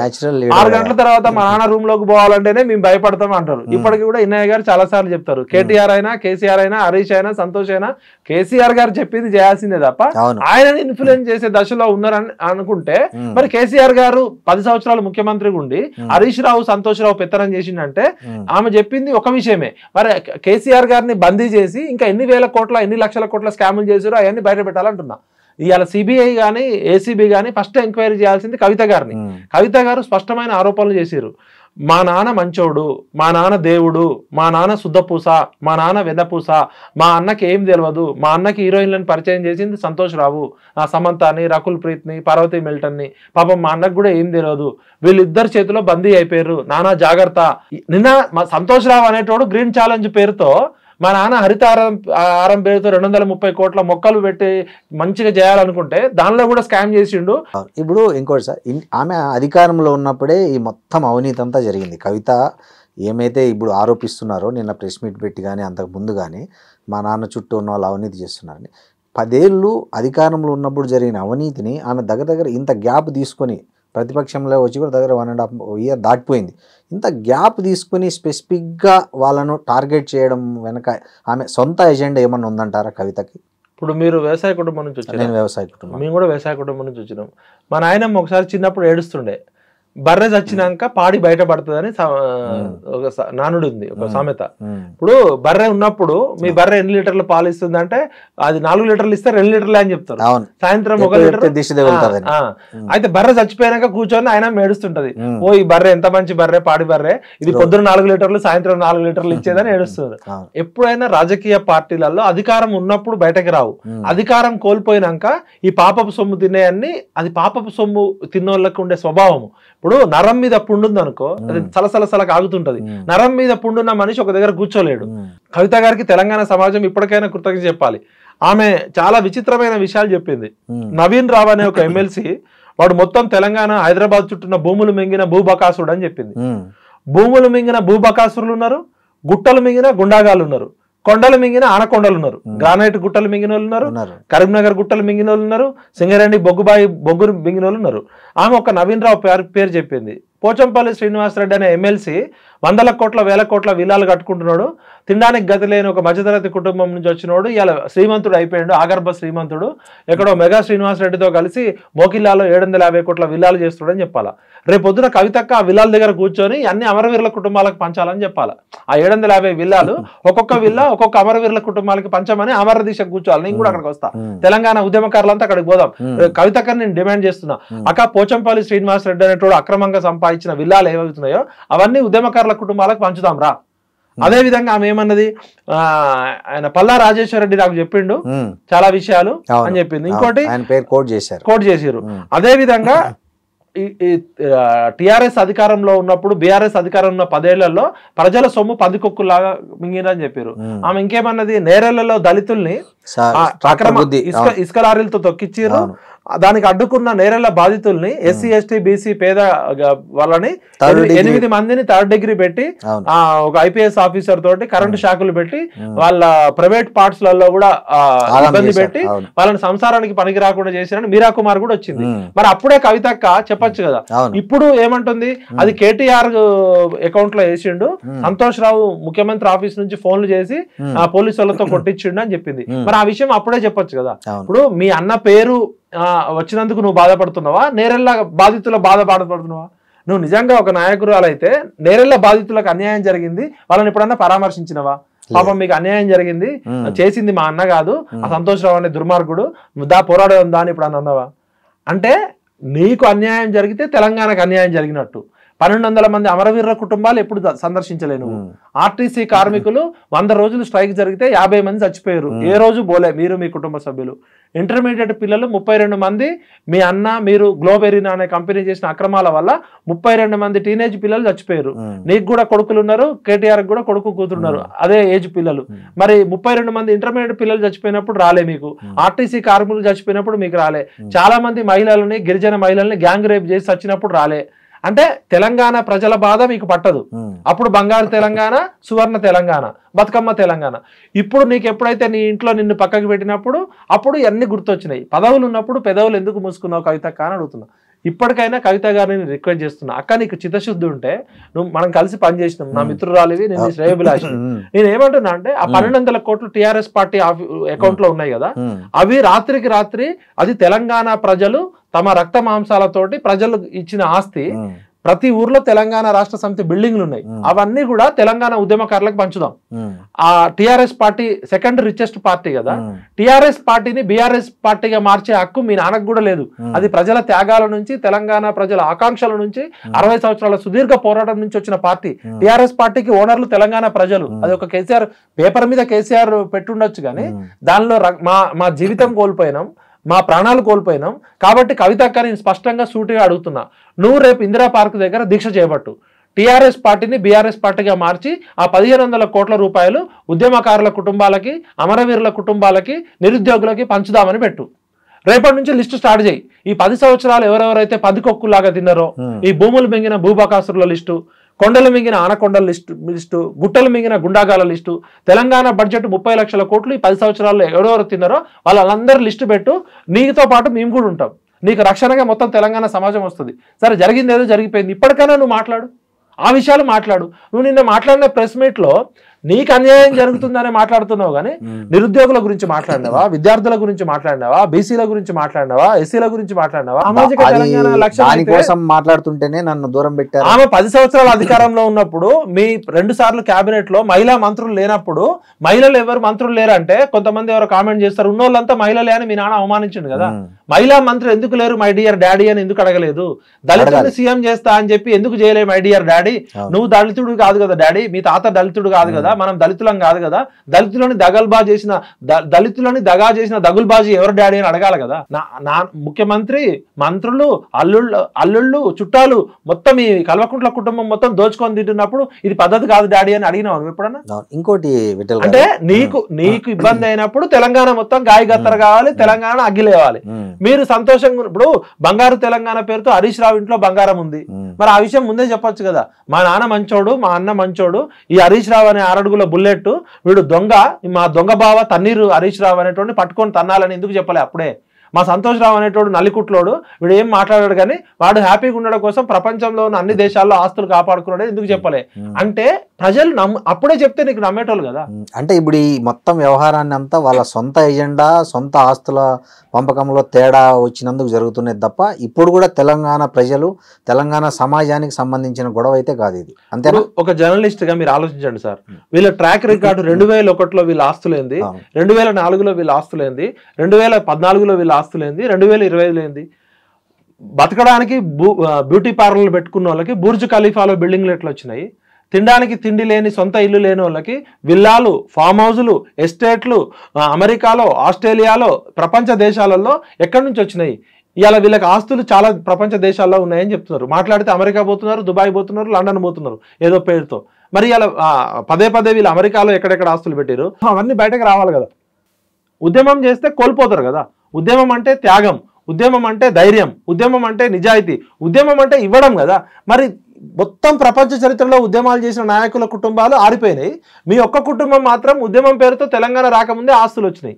6 గంటల తర్వాత మా నాన్న రూమ్ లోకి పోవాలంటేనే మేము భయపడతాం అంటారు. ఇప్పటికి కూడా ఇన్నయ్య గారు చాలా సార్లు చెప్తారు, కేటీఆర్ అయినా, కేసీఆర్ అయినా, హరీష్ అయినా, సంతోష్ అయినా కేసీఆర్ గారు చెప్పింది చేయాల్సిందే తప్ప ఆయనని ఇన్ఫ్లుయెన్స్ చేసే దశలో ఉన్నారని అనుకుంటే మరి కేసీఆర్ గారు 10 సంవత్సరాలు ముఖ్యమంత్రిగా ఉండి హరీష్ రావు, సంతోష్ రావు పెత్తనం చేసిందంటే ఆమె చెప్పింది ఒక విషయమే. మరి కేసీఆర్ గారిని బందీ చేసి ఇంకా ఎన్ని వేల కోట్ల, ఎన్ని లక్షల కోట్ల స్కాములు చేసారో అవన్నీ బయట పెట్టాలంటున్నా. ఇవాళ సిబిఐ కానీ ఏసీబీ కానీ ఫస్ట్ ఎంక్వైరీ చేయాల్సింది కవిత గారిని. కవిత గారు స్పష్టమైన ఆరోపణలు చేశారు. మా నాన్న మంచోడు, మా నాన్న దేవుడు, మా నాన్న శుద్ధపూస, మా నాన్న వెదపూస, మా అన్నకి ఏం తెలియదు, మా అన్నకి హీరోయిన్లను పరిచయం చేసింది సంతోష్ రావు, సమంతాని, రకుల్ ప్రీత్ని, పార్వతీ మిల్టన్ని, పాపం మా అన్నకు కూడా ఏం తెలియదు, వీళ్ళిద్దరు చేతిలో బందీ అయిపోయారు, నానా జాగ్రత్త. నిన్న మా సంతోష్ రావు అనేటోడు గ్రీన్ ఛాలెంజ్ పేరుతో మా నాన్న హరితారం పేరుతో 230 కోట్ల మొక్కలు పెట్టి మంచిగా చేయాలనుకుంటే దానిలో కూడా స్కామ్ చేసిండు. ఇప్పుడు ఇంకోటి సార్, ఆమె అధికారంలో ఉన్నప్పుడే ఈ మొత్తం అవినీతి అంతా జరిగింది. కవిత ఏమైతే ఇప్పుడు ఆరోపిస్తున్నారో, నిన్న ప్రెస్ మీట్ పెట్టి కానీ అంతకు ముందు కానీ మా నాన్న చుట్టూ ఉన్న వాళ్ళు అవినీతి చేస్తున్నారని, 10 ఏళ్ళు అధికారంలో ఉన్నప్పుడు జరిగిన అవినీతిని ఆమె దగ్గర ఇంత గ్యాప్ తీసుకొని, ప్రతిపక్షంలో వచ్చి కూడా దగ్గర 1.5 year దాటిపోయింది, ఇంత గ్యాప్ తీసుకుని స్పెసిఫిక్గా వాళ్ళను టార్గెట్ చేయడం వెనక ఆమె సొంత ఎజెండా ఏమన్నా ఉందంటారా కవితకి? ఇప్పుడు మీరు వ్యవసాయ కుటుంబం నుంచి వచ్చారు, నేను వ్యవసాయ కుటుంబం, మేము కూడా వ్యవసాయ కుటుంబం నుంచి వచ్చినాం. మా నాయనమ్మ ఒకసారి చిన్నప్పుడు ఏడుస్తుండే, బర్రె చచ్చినాక పాడి బయటపడుతుందని ఒక నానుడు ఉంది, ఒక సామెత. ఇప్పుడు బర్రె ఉన్నప్పుడు మీ బర్రె ఎన్ని లీటర్లు పాలు ఇస్తుంది అంటే అది 4 లీటర్లు ఇస్తే 2 లీటర్లు అని చెప్తారు, సాయంత్రం 1 లీటర్. అయితే బర్రె చచ్చిపోయాక కూర్చొని ఆయన ఏడుస్తుంటది, ఓ ఈ బర్రె ఎంత మంచి బర్రె, పాడి బర్రె, ఇది పొద్దున 4 లీటర్లు సాయంత్రం 4 లీటర్లు ఇచ్చేదని ఏడుస్తుంది. ఎప్పుడైనా రాజకీయ పార్టీలలో అధికారం ఉన్నప్పుడు బయటకు రావు, అధికారం కోల్పోయినాక ఈ పాపపు సొమ్ము తినేయన్ని, అది పాపపు సొమ్ము తిన్నోళ్ళకు ఉండే స్వభావము. ఇప్పుడు నరం మీద పుండుంది అనుకో, అది సలసలసల ఆగుతుంటది. నరం మీద పుండున్న మనిషి ఒక దగ్గర కూర్చోలేడు. కవిత గారికి తెలంగాణ సమాజం ఇప్పటికైనా కృతజ్ఞత చెప్పాలి. ఆమె చాలా విచిత్రమైన విషయాలు చెప్పింది. నవీన్ రావు అనే ఒక ఎమ్మెల్సీ, వాడు మొత్తం తెలంగాణ హైదరాబాద్ చుట్టూన్న భూములు మింగిన భూబకాసురుడు అని చెప్పింది. భూములు మింగిన భూబకాసురులు ఉన్నారు, గుట్టలు మింగిన గుండాగాలు ఉన్నారు, కొండలు మింగిన ఆనకొండలు ఉన్నారు, గ్రానైట్ గుట్టలు మింగిన వాళ్ళు ఉన్నారు, కరీంనగర్ గుట్టలు మింగిన వాళ్ళు ఉన్నారు, సింగరేణి బొగ్గు మింగిన వాళ్ళు ఉన్నారు. ఆమె ఒక నవీన్ రావు పేరు చెప్పింది. పోచంపల్లి శ్రీనివాసరెడ్డి అనే ఎమ్మెల్సీ 100 కోట్ల 1000 కోట్ల విల్లాలు కట్టుకుంటున్నాడు, తినడానికి గతి లేని ఒక మధ్యతరగతి కుటుంబం నుంచి వచ్చినోడు ఇలా శ్రీమంతుడు అయిపోయాడు, ఆగర్భ శ్రీమంతుడు. ఎక్కడో మెగా శ్రీనివాసరెడ్డితో కలిసి మోకిల్లాలో 750 కోట్ల విల్లాలు చేస్తాడని చెప్పాలా. రేపు పొద్దున కవితక్క ఆ విల్లాల దగ్గర కూర్చొని అన్ని అమరవీరుల కుటుంబాలకు పంచాలని చెప్పాలా. ఆ 750 విల్లాలు ఒక్కొక్క విల్లా ఒక్కొక్క అమరవీరుల కుటుంబాలకి పంచమని అమర దీక్ష కూర్చోవాలి. నేను కూడా అక్కడికి వస్తా, తెలంగాణ ఉద్యమకారులంతా అక్కడికి పోదాం. కవితక్క నేను డిమాండ్ చేస్తున్నా, అక్క పోచంపల్లి శ్రీనివాసరెడ్డి అనేటోడు అక్రమంగా సంపాదించిన విల్లాలు ఏమవుతున్నాయో అవన్నీ ఉద్యమకారుల కుటుంబాలకు పంచుదాం రా. అదే విధంగా ఆమె ఏమన్నది, ఆయన పల్లా రాజేశ్వర రెడ్డి నాకు చెప్పిండు చాలా విషయాలు అని చెప్పింది. ఇంకోటి కోట్ చేసారు. అదే విధంగా టిఆర్ఎస్ అధికారంలో ఉన్నప్పుడు బీఆర్ఎస్ అధికారం ఉన్న 10 ఏళ్లలో ప్రజల సొమ్ము పందికొక్కులాగా మింగినని చెప్పారు. ఆమె ఇంకేమన్నది, నేరేళ్లలో దళితుల్ని ఇసుక లారీలతో తొక్కిచ్చిర్రు, దానికి అడ్డుకున్న నేరేళ్ల బాధితుల్ని ఎస్సీ ఎస్టీ బీసీ పేద వాళ్ళని 8 మందిని 3rd డిగ్రీ పెట్టి ఒక ఐపీఎస్ ఆఫీసర్ తోటి కరెంటు షాకులు పెట్టి వాళ్ళ ప్రైవేట్ పార్ట్స్ లలో కూడా ఇబ్బంది పెట్టి వాళ్ళని సంసారానికి పనికి రాకుండా చేశారని మీరా కుమార్ కూడా వచ్చింది. మరి అప్పుడే కవితక్క చెప్పొచ్చు కదా. ఇప్పుడు ఏమంటుంది, అది కేటీఆర్ అకౌంట్ లో వేసిండు, సంతోష్ రావు ముఖ్యమంత్రి ఆఫీస్ నుంచి ఫోన్లు చేసి పోలీసు వాళ్ళతో కొట్టించిండు అని చెప్పింది. మరి ఆ విషయం అప్పుడే చెప్పొచ్చు కదా. ఇప్పుడు మీ అన్న పేరు వచ్చినందుకు నువ్వు బాధపడుతున్నావా, నేరెళ్ళ బాధితుల బాధపడుతున్నావా? నువ్వు నిజంగా ఒక నాయకురాలు అయితే నేరెళ్ళ బాధితులకు అన్యాయం జరిగింది, వాళ్ళని ఎప్పుడన్నా పరామర్శించినవా? పాపం మీకు అన్యాయం జరిగింది, చేసింది మా అన్న కాదు, ఆ సంతోష్ రావు అనే దుర్మార్గుడు, దా పోరాడడం దాని ఇప్పుడు అన్నావా? అంటే నీకు అన్యాయం జరిగితే తెలంగాణకు అన్యాయం జరిగినట్టు. 1200 మంది అమరవీరుల కుటుంబాలు ఎప్పుడు సందర్శించలేను. ఆర్టీసీ కార్మికులు 100 రోజులు స్ట్రైక్ జరిగితే 50 మంది చచ్చిపోయారు, ఏ రోజు పోలే మీరు మీ కుటుంబ సభ్యులు. ఇంటర్మీడియట్ పిల్లలు 32 మంది, మీ అన్న మీరు గ్లోబెరీనా అనే కంపెనీ చేసిన అక్రమాల వల్ల 32 మంది టీనేజ్ పిల్లలు చచ్చిపోయారు. నీకు కూడా కొడుకులు ఉన్నారు, కేటీఆర్ కూడా కొడుకు కూతురున్నారు, అదే ఏజ్ పిల్లలు. మరి 32 మంది ఇంటర్మీడియట్ పిల్లలు చచ్చిపోయినప్పుడు రాలే మీకు, ఆర్టీసీ కార్మికులు చచ్చిపోయినప్పుడు మీకు రాలే, చాలా మంది మహిళలని గిరిజన మహిళల్ని గ్యాంగ్ రేప్ చేసి చచ్చినప్పుడు రాలే. అంటే తెలంగాణ ప్రజల బాధ మీకు పట్టదు. అప్పుడు బంగారు తెలంగాణ, సువర్ణ తెలంగాణ, బతుకమ్మ తెలంగాణ. ఇప్పుడు నీకు ఎప్పుడైతే నీ ఇంట్లో నిన్ను పక్కకి పెట్టినప్పుడు అప్పుడు ఇవన్నీ గుర్తొచ్చినాయి. పదవులు ఉన్నప్పుడు పెదవులు ఎందుకు మూసుకున్నావు కవితక్క అని అడుగుతున్నా. ఇప్పటికైనా కవిత గారిని రిక్వెస్ట్ చేస్తున్నా, అక్క నీకు చిత్తశుద్ధి ఉంటే నువ్వు మనం కలిసి పనిచేసినాం, నా మిత్రురాలివి, నేను శ్రేయోభిలాషి. నేను ఏమంటున్నా అంటే ఆ 1200 కోట్లు టీఆర్ఎస్ పార్టీ అకౌంట్ లో ఉన్నాయి కదా, అవి రాత్రికి రాత్రి అది తెలంగాణ ప్రజలు తమ రక్త మాంసాలతోటి ప్రజలు ఇచ్చిన ఆస్తి. ప్రతి ఊర్లో తెలంగాణ రాష్ట్ర సమితి బిల్డింగ్లు ఉన్నాయి, అవన్నీ కూడా తెలంగాణ ఉద్యమకారులకు పంచుదాం. ఆ TRS party second richest party కదా, టిఆర్ఎస్ పార్టీని బీఆర్ఎస్ పార్టీగా మార్చే హక్కు మీ నాన్నకు కూడా లేదు. అది ప్రజల త్యాగాల నుంచి, తెలంగాణ ప్రజల ఆకాంక్షల నుంచి, 60 సంవత్సరాల సుదీర్ఘ పోరాటం నుంచి వచ్చిన పార్టీ. టిఆర్ఎస్ పార్టీకి ఓనర్లు తెలంగాణ ప్రజలు. అది ఒక కేసీఆర్ పేపర్ మీద కేసీఆర్ పెట్టుండొచ్చు కానీ దానిలో మా జీవితం కోల్పోయినాం, మా ప్రాణాలు కోల్పోయినాం. కాబట్టి కవితక్క నేను స్పష్టంగా సూటిగా అడుగుతున్నా, నువ్వు రేపు ఇందిరా పార్క్ దగ్గర దీక్ష చేపట్టు, టీఆర్ఎస్ పార్టీని బీఆర్ఎస్ పార్టీగా మార్చి ఆ 1500 కోట్ల రూపాయలు ఉద్యమకారుల కుటుంబాలకి, అమరవీరుల కుటుంబాలకి, నిరుద్యోగులకి పంచుదామని పెట్టు. రేపటి నుంచి లిస్టు స్టార్ట్ చేయి. ఈ 10 సంవత్సరాలు ఎవరెవరైతే పందికొక్కులాగా తిన్నారో, ఈ భూములు మింగిన భూబకాసురుల లిస్టు, కొండలు మింగిన ఆనకొండల లిస్టు, గుట్టలు మింగిన గుండాగాల లిస్టు, తెలంగాణ బడ్జెట్ 30 లక్షల కోట్లు ఈ 10 సంవత్సరాల్లో ఎవరెవరు తిన్నారో వాళ్ళందరూ లిస్టు పెట్టు. నీతో పాటు మేము కూడా ఉంటాం, నీకు రక్షణగా మొత్తం తెలంగాణ సమాజం వస్తుంది. సరే జరిగింది ఏదో జరిగిపోయింది, ఇప్పటికైనా నువ్వు మాట్లాడు, ఆ విషయాలు మాట్లాడు. నువ్వు నిన్న మాట్లాడిన ప్రెస్ మీట్లో నీకు అన్యాయం జరుగుతుందని మాట్లాడుతున్నావు కానీ నిరుద్యోగుల గురించి మాట్లాడినావా, విద్యార్థుల గురించి మాట్లాడినావా, బీసీల గురించి మాట్లాడినావా, ఎస్సీల గురించి మాట్లాడినావా? సామాజిక తెలంగాణ లక్ష్యం మాట్లాడుతుంటేనే నన్ను దూరం పెట్టారు. ఆమె 10 సంవత్సరాల అధికారంలో ఉన్నప్పుడు మీ 2 సార్లు కేబినెట్ లో మహిళా మంత్రులు లేనప్పుడు మహిళలు ఎవరు మంత్రులు లేరంటే కొంతమంది ఎవరు కామెంట్ చేస్తారు, ఉన్నోళ్ళంతా మహిళలే అని మీ నాన్న అవమానించిండు కదా. మహిళా మంత్రి ఎందుకు లేరు మై డియర్ డాడీ అని ఎందుకు అడగలేదు? దళితుడిని సీఎం చేస్తా అని చెప్పి ఎందుకు చేయలేదు మై డియర్ డాడీ? నువ్వు దళితుడు కాదు కదా డాడీ, మీ తాత దళితుడు కాదు కదా, మనం దళితులం కాదు కదా, దళితులని దగా చేసిన దగుల్బాజీ ఎవరు డాడీ అని అడగాలి కదా. నా ముఖ్యమంత్రి, మంత్రులు, అల్లుళ్ళు, చుట్టాలు మొత్తం ఈ కల్వకుంట్ల కుటుంబం మొత్తం దోచుకొని తింటున్నప్పుడు ఇది పద్ధతి కాదు డాడీ అని అడిగినావు ఎప్పుడన్నా? ఇంకోటి అంటే నీకు ఇబ్బంది అయినప్పుడు తెలంగాణ మొత్తం గాయగత్తర కావాలి, తెలంగాణ అగ్గిలేవాలి. మీరు సంతోషంగా ఇప్పుడు బంగారు తెలంగాణ పేరుతో హరీష్ రావు ఇంట్లో బంగారం ఉంది, మరి ఆ విషయం ముందే చెప్పొచ్చు కదా. మా నాన్న మంచోడు, మా అన్న మంచోడు, ఈ హరీష్ రావు అనే 6 అడుగుల బుల్లెట్ వీడు దొంగ, మా దొంగ బావ తన్నీరు హరీష్ రావు అనేటువంటి పట్టుకొని తన్నాలని ఎందుకు చెప్పలే అప్పుడే? మా సంతోష్ రావు అనేటోడు నల్లికుట్లోడు, వీడు ఏం మాట్లాడాడు కానీ వాడు హ్యాపీగా ఉండడం కోసం ప్రపంచంలో ఉన్న అన్ని దేశాల్లో ఆస్తులు కాపాడుకున్నాడు ఎందుకు చెప్పలే? అంటే ప్రజలు అప్పుడే చెప్తే నీకు నమ్మేటోళ్ళు కదా. అంటే ఇప్పుడు ఈ మొత్తం వ్యవహారాన్ని అంతా వాళ్ళ సొంత ఎజెండా, సొంత ఆస్తుల పంపకంలో తేడా వచ్చినందుకు జరుగుతున్నది తప్ప ఇప్పుడు కూడా తెలంగాణ ప్రజలు, తెలంగాణ సమాజానికి సంబంధించిన గొడవ అయితే కాదు ఇది. అంతే. ఒక జర్నలిస్ట్ గా మీరు ఆలోచించండి సార్, వీళ్ళ ట్రాక్ రికార్డు 2001లో వీళ్ళ ఆస్తులేంది, 2004లో వీళ్ళ ఆస్తులేంది, 2014లో వీళ్ళ ఆస్తులేంది, 2020లో ఏంది? బతకడానికి బ్యూటీ పార్లర్లు పెట్టుకున్న వాళ్ళకి బుర్జ్ ఖలీఫాలో బిల్డింగ్లు ఎట్లా వచ్చినాయి? తినడానికి తిండి లేని సొంత ఇల్లు లేని వాళ్ళకి విల్లాలు, ఫామ్ హౌజులు, ఎస్టేట్లు అమెరికాలో, ఆస్ట్రేలియాలో, ప్రపంచ దేశాలలో ఎక్కడి నుంచి వచ్చినాయి? ఇవాళ వీళ్ళకి ఆస్తులు చాలా ప్రపంచ దేశాల్లో ఉన్నాయని చెప్తున్నారు. మాట్లాడితే అమెరికా పోతున్నారు, దుబాయ్ పోతున్నారు, లండన్ పోతున్నారు ఏదో పేరుతో. మరి ఇలా పదే వీళ్ళు అమెరికాలో ఎక్కడెక్కడ ఆస్తులు పెట్టారు అవన్నీ బయటకు రావాలి కదా. ఉద్యమం చేస్తే కోల్పోతారు కదా. ఉద్యమం అంటే త్యాగం, ఉద్యమం అంటే ధైర్యం, ఉద్యమం అంటే నిజాయితీ, ఉద్యమం అంటే ఇవ్వడం కదా. మరి మొత్తం ప్రపంచ చరిత్రలో ఉద్యమాలు చేసిన నాయకుల కుటుంబాలు ఆరిపోయినాయి, మీ ఒక్క కుటుంబం మాత్రం ఉద్యమం పేరుతో తెలంగాణ రాకముందే ఆస్తులు వచ్చినాయి.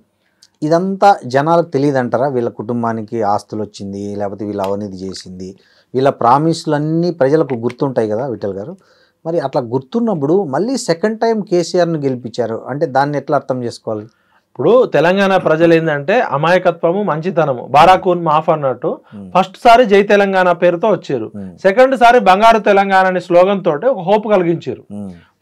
ఇదంతా జనాలకు తెలియదంటారా? వీళ్ళ కుటుంబానికి ఆస్తులు వచ్చింది, లేకపోతే వీళ్ళు అవినీతి చేసింది, వీళ్ళ ప్రామిస్లన్నీ ప్రజలకు గుర్తుంటాయి కదా విఠల్ గారు. మరి అట్లా గుర్తున్నప్పుడు మళ్ళీ సెకండ్ టైం కేసీఆర్ను గెలిపించారు అంటే దాన్ని ఎట్లా అర్థం చేసుకోవాలి? ఇప్పుడు తెలంగాణ ప్రజలు ఏంటంటే అమాయకత్వము, మంచితనము, బారాకూన్ మాఫ్ అన్నట్టు ఫస్ట్ సారి జై తెలంగాణ పేరుతో వచ్చారు, సెకండ్ సారి బంగారు తెలంగాణ అనే స్లోగన్ తోటి ఒక హోప్ కలిగించారు.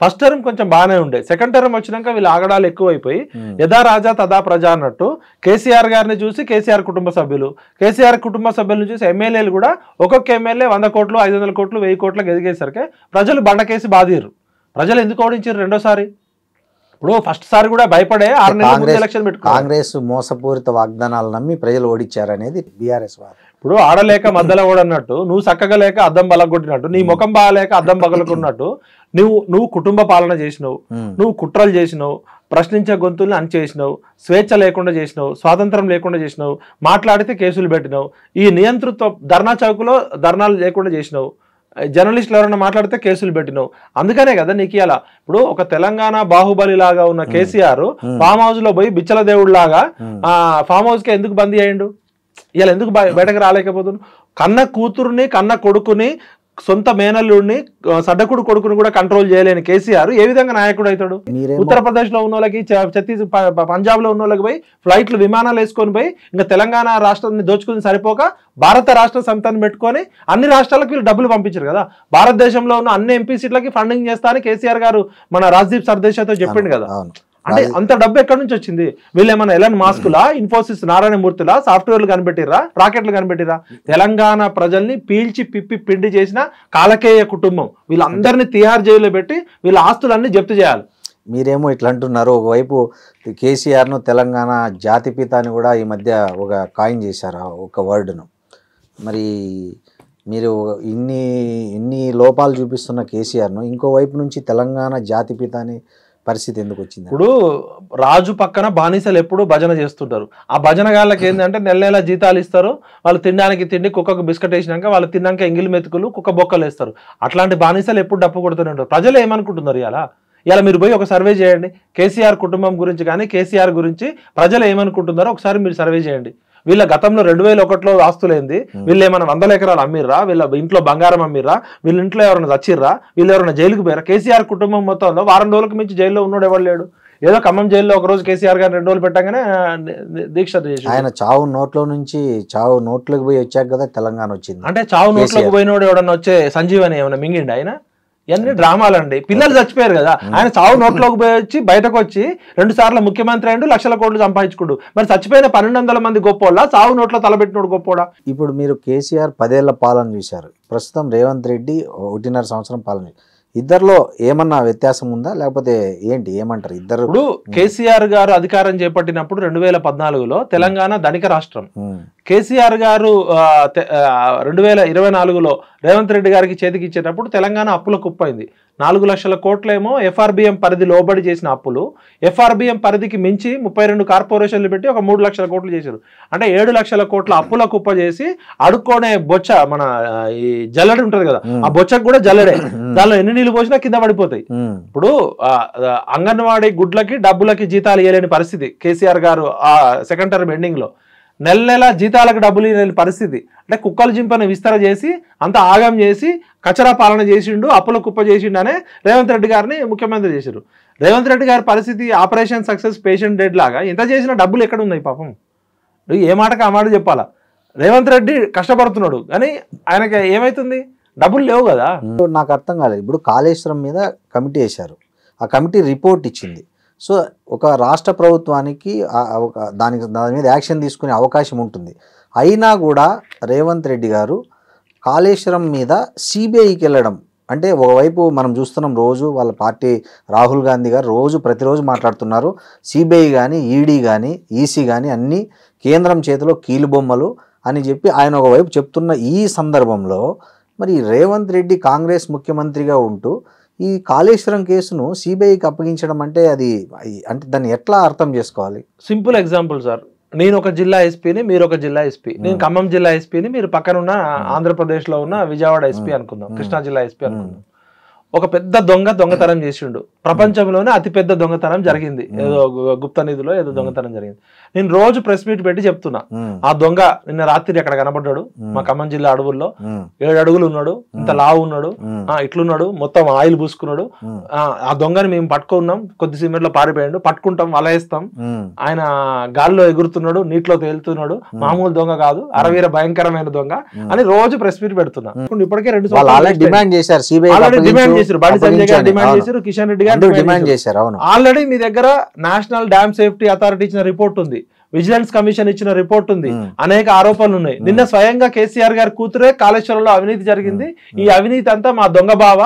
ఫస్ట్ టర్మ్ కొంచెం బాగానే ఉండే, సెకండ్ టర్మ్ వచ్చినాక వీళ్ళు ఆగడాలు ఎక్కువైపోయి యథా రాజా తదా ప్రజ అన్నట్టు కేసీఆర్ గారిని చూసి కేసీఆర్ కుటుంబ సభ్యులు, కేసీఆర్ కుటుంబ సభ్యులను చూసి ఎమ్మెల్యేలు కూడా ఒక్కొక్క ఎమ్మెల్యే 100 కోట్లు, 500 కోట్లు, 1000 కోట్లకు ఎదిగేసరికి ప్రజలు బండకేసి బాధిరు. ప్రజలు ఎందుకు ఓడించారు రెండోసారి? ఇప్పుడు ఫస్ట్ సారి కూడా భయపడే 6 నెలల ముందు ఎలక్షన్ పెట్టుకున్నారు. కాంగ్రెస్ మోసపూరిత వాగ్దానాలు నమ్మి ప్రజలు ఓడించారనేది బీఆర్ఎస్ వారు. ఇప్పుడు ఆడలేక మధ్యలో ఓడన్నట్టు, నువ్వు చక్కగా లేక అద్దం బలగొట్టినట్టు, నీ ముఖం బాగాలేక అద్దం పగలకున్నట్టు నువ్వు కుటుంబ పాలన చేసినావు, నువ్వు కుట్రలు చేసినావు, ప్రశ్నించే గొంతుల్ని అణిచేసినావు, స్వేచ్ఛ లేకుండా చేసినావు, స్వాతంత్రం లేకుండా చేసినావు, మాట్లాడితే కేసులు పెట్టినావు, ఈ నియంతృత్వ ధర్నా చౌకులో ధర్నాలు లేకుండా చేసినావు, జర్నలిస్టులు ఎవరైనా మాట్లాడితే కేసులు పెట్టినావు. అందుకనే కదా నీకు ఇలా ఇప్పుడు ఒక తెలంగాణ బాహుబలి లాగా ఉన్న కేసీఆర్ ఫామ్ హౌస్ లో పోయి బిచ్చల దేవుడు లాగా ఫామ్ హౌస్ కి ఎందుకు బందీ అయ్యిండు? ఇలా ఎందుకు బయటకు రాలేకపోతున్నాడు? కన్న కూతురుని, కన్న కొడుకుని, సొంత మేనల్లుడిని, సడ్డకుడు కొడుకుని కూడా కంట్రోల్ చేయలేని కేసీఆర్ ఏ విధంగా నాయకుడు అవుతాడు? ఉత్తరప్రదేశ్ లో ఉన్న వాళ్ళకి, పంజాబ్ లో ఉన్న వాళ్ళకి పోయి ఫ్లైట్లు, విమానాలు వేసుకొని పోయి ఇంకా తెలంగాణ రాష్ట్రాన్ని దోచుకుని సరిపోక భారత రాష్ట్ర సమితిని పెట్టుకొని అన్ని రాష్ట్రాలకు వీళ్ళు డబ్బులు పంపించారు కదా. భారతదేశంలో ఉన్న అన్ని ఎంపీ సీట్లకి ఫండింగ్ చేస్తా అని కేసీఆర్ గారు మన రాజ్దీప్ సర్దేశాయ్తో చెప్పిండు కదా. అంటే అంత డబ్బు ఎక్కడి నుంచి వచ్చింది? వీళ్ళు ఏమన్నా ఎలన్ మాస్కులా, ఇన్ఫోసిస్ నారాయణమూర్తిలా సాఫ్ట్వేర్లు కనిపెట్టిరా, రాకెట్లు కనిపెట్టిరా? తెలంగాణ ప్రజల్ని పీల్చి పిప్పి పిండి చేసిన కాలకేయ కుటుంబం. వీళ్ళందరినీ తిహార్ జైల్లో పెట్టి వీళ్ళ ఆస్తులన్నీ జప్తు చేయాలి. మీరేమో ఇట్లా అంటున్నారు. ఒకవైపు కేసీఆర్ను తెలంగాణ జాతిపిత అని కూడా ఈ మధ్య ఒక కాయిన్ చేశారు ఒక వర్డ్ను. మరి మీరు ఇన్ని లోపాలు చూపిస్తున్న కేసీఆర్ను ఇంకోవైపు నుంచి తెలంగాణ జాతిపిత అని పరిస్థితి ఎందుకు వచ్చింది? ఇప్పుడు రాజు పక్కన బానిసలు ఎప్పుడు భజన చేస్తుంటారు. ఆ భజన గాళ్ళకి ఏంటంటే నెల జీతాలు ఇస్తారు, వాళ్ళు తినడానికి తిండి, కుక్కకు బిస్కెట్ వేసినాక వాళ్ళు తిన్నాక ఎంగిలి మెతుకులు, కుక్క బొక్కలు వేస్తారు. అట్లాంటి బానిసలు ఎప్పుడు డప్పు కొడుతూనే ఉంటారు. ప్రజలు ఏమనుకుంటున్నారు? ఇలా మీరు పోయి ఒక సర్వే చేయండి, కేసీఆర్ కుటుంబం గురించి కానీ కేసీఆర్ గురించి ప్రజలు ఏమనుకుంటున్నారో ఒకసారి మీరు సర్వే చేయండి. వీళ్ళ గతంలో 2001లో ఆస్తులేంది, వీళ్ళు ఏమైనా 100 ఎకరాలు అమ్మిర్రా, వీళ్ళ ఇంట్లో బంగారం అమ్మిర్రా, వీళ్ళ ఇంట్లో ఎవరైనా చచ్చిర్రా, వీళ్ళు ఎవరైనా జైలుకు పోయారా? కేసీఆర్ కుటుంబం మొత్తంలో వారం రోజులకు మించి జైల్లో ఉన్నాడు ఎవరు లేడు. ఏదో ఖమ్మం జైల్లో ఒక రోజు కేసీఆర్ గారు 2 రోజులు పెట్టగానే దీక్ష చేసి ఆయన చావు నోట్లోకి పోయి వచ్చాక కదా తెలంగాణ వచ్చింది. అంటే చావు నోట్లోకి పోయినోడు ఎవడన్నా వచ్చే సంజీవని ఏమైనా మింగిండి ఆయన? ఇవన్నీ డ్రామాలండి. పిల్లలు చచ్చిపోయారు కదా, ఆయన చావు నోట్లోకి పోయి వచ్చి బయటకు వచ్చి 2 సార్లు ముఖ్యమంత్రి అయ్యిండు, లక్షల కోట్లు సంపాదించుకుంటూ. మరి చచ్చిపోయిన 1200 మంది గొప్పోళ్ళ, చావు నోట్లో తలబెట్టినోడు గొప్పోడా? ఇప్పుడు మీరు కేసీఆర్ 10 ఏళ్ల పాలన చూశారు, ప్రస్తుతం రేవంత్ రెడ్డి 1.5 సంవత్సరం పాలన. ఇద్దరిలో ఏమన్నా వ్యత్యాసం ఉందా, లేకపోతే ఏంటి, ఏమంటారు ఇద్దరు? ఇప్పుడు కేసీఆర్ గారు అధికారం చేపట్టినప్పుడు 2014లో తెలంగాణ ధనిక రాష్ట్రం. కేసీఆర్ గారు 2024లో రేవంత్ రెడ్డి గారికి చేతికి ఇచ్చేటప్పుడు తెలంగాణ అప్పుల కుప్పైంది. 4 లక్షల కోట్లేమో ఎఫ్ఆర్బిఎం పరిధి లోబడి చేసిన అప్పులు, ఎఫ్ఆర్బిఎం పరిధికి మించి 32 కార్పొరేషన్లు పెట్టి ఒక 3 లక్షల కోట్లు చేశారు. అంటే 7 లక్షల కోట్ల అప్పుల కుప్ప చేసి అడుక్కోనే బొచ్చ, మన ఈ జల్లడి ఉంటది కదా, ఆ బొచ్చకు కూడా జల్లడే, దానిలో ఎన్ని నీళ్లు పోసినా కింద పడిపోతాయి. ఇప్పుడు అంగన్వాడీ గుడ్లకి డబ్బులకి జీతాలు ఇవ్వలేని పరిస్థితి కేసీఆర్ గారు ఆ సెకండ్ టర్మ్ ఎండింగ్ లో. నెల జీతాలకు డబ్బులు లేని పరిస్థితి. అంటే కుక్కల జింపను విస్తర చేసి అంత ఆగం చేసి కచరా పాలన చేసిండు, అప్పుల కుప్ప చేసిండు అనే రేవంత్ రెడ్డి గారిని ముఖ్యమంత్రి చేశారు. రేవంత్ రెడ్డి గారి పరిస్థితి ఆపరేషన్ సక్సెస్ పేషెంట్ డెడ్ లాగా, ఎంత చేసినా డబ్బులు ఎక్కడ ఉన్నాయి పాపం. ఏ మాటకు ఆ మాట చెప్పాలా. రేవంత్ రెడ్డి కష్టపడుతున్నాడు కానీ ఆయనకి ఏమైతుంది, డబ్బులు లేవు కదా. నాకు అర్థం కాలేదు. ఇప్పుడు కాళేశ్వరం మీద కమిటీ వేశారు, ఆ కమిటీ రిపోర్ట్ ఇచ్చింది. సో ఒక రాష్ట్ర ప్రభుత్వానికి దాని మీద యాక్షన్ తీసుకునే అవకాశం ఉంటుంది. అయినా కూడా రేవంత్ రెడ్డి గారు కాళేశ్వరం మీద సిబిఐకి వెళ్ళడం అంటే, ఒకవైపు మనం చూస్తున్నాం రోజు వాళ్ళ పార్టీ రాహుల్ గాంధీ గారు ప్రతిరోజు మాట్లాడుతున్నారు, సిబిఐ కానీ ఈడీ కానీ ఈసీ కానీ అన్నీ కేంద్రం చేతిలో కీలుబొమ్మలు అని చెప్పి ఆయన ఒకవైపు చెప్తున్న ఈ సందర్భంలో మరి రేవంత్ రెడ్డి కాంగ్రెస్ ముఖ్యమంత్రిగా ఉంటూ ఈ కాళేశ్వరం కేసును సిబిఐకి అప్పగించడం అంటే దాన్ని ఎట్లా అర్థం చేసుకోవాలి? సింపుల్ ఎగ్జాంపుల్ సార్, నేను ఒక జిల్లా ఎస్పీని, మీరు ఒక జిల్లా ఎస్పీ, నేను ఖమ్మం జిల్లా ఎస్పీని, మీరు పక్కన ఉన్న ఆంధ్రప్రదేశ్ లో ఉన్న విజయవాడ ఎస్పీ అనుకుందాం, కృష్ణా జిల్లా ఎస్పీ అనుకుందాం. ఒక పెద్ద దొంగతనం చేసిండు, ప్రపంచంలోనే అతిపెద్ద దొంగతనం జరిగింది, ఏదో గుప్త నిధిలో ఏదో దొంగతనం జరిగింది. నేను రోజు ప్రెస్ మీట్ పెట్టి చెప్తున్నా, ఆ దొంగ నిన్న రాత్రి అక్కడ కనబడ్డాడు మా ఖమ్మం జిల్లా అడవుల్లో, 7 అడుగులు ఉన్నాడు, ఇంత లావు ఉన్నాడు, ఇట్లున్నాడు, మొత్తం ఆయిల్ పూసుకున్నాడు. ఆ దొంగని మేము పట్టుకున్నాం, కొద్ది సిమెంట్ లో పారిపోయాడు, పట్టుకుంటాం, వలయేస్తాం, ఆయన గాల్లో ఎగురుతున్నాడు, నీటిలో తేలుతున్నాడు, మామూలు దొంగ కాదు, అరవీర భయంకరమైన దొంగ అని రోజు ప్రెస్ మీట్ పెడుతున్నా. ఇప్పటికే 2 సంవత్సరాలు డిమాండ్ చేశారు, బండి సంజయ్ గారు డిమాండ్ చేశారు, కిషన్ రెడ్డి గారు డిమాండ్ చేశారు. ఆల్రెడీ మీ దగ్గర నేషనల్ డ్యామ్ సేఫ్టీ అథారిటీ ఇచ్చిన రిపోర్ట్ ఉంది, విజిలెన్స్ కమిషన్ ఇచ్చిన రిపోర్ట్ ఉంది, అనేక ఆరోపణలు ఉన్నాయి. నిన్న స్వయంగా కేసీఆర్ గారి కూతురే కాళేశ్వరంలో అవినీతి జరిగింది, ఈ అవినీతి అంతా మా దొంగ బావ,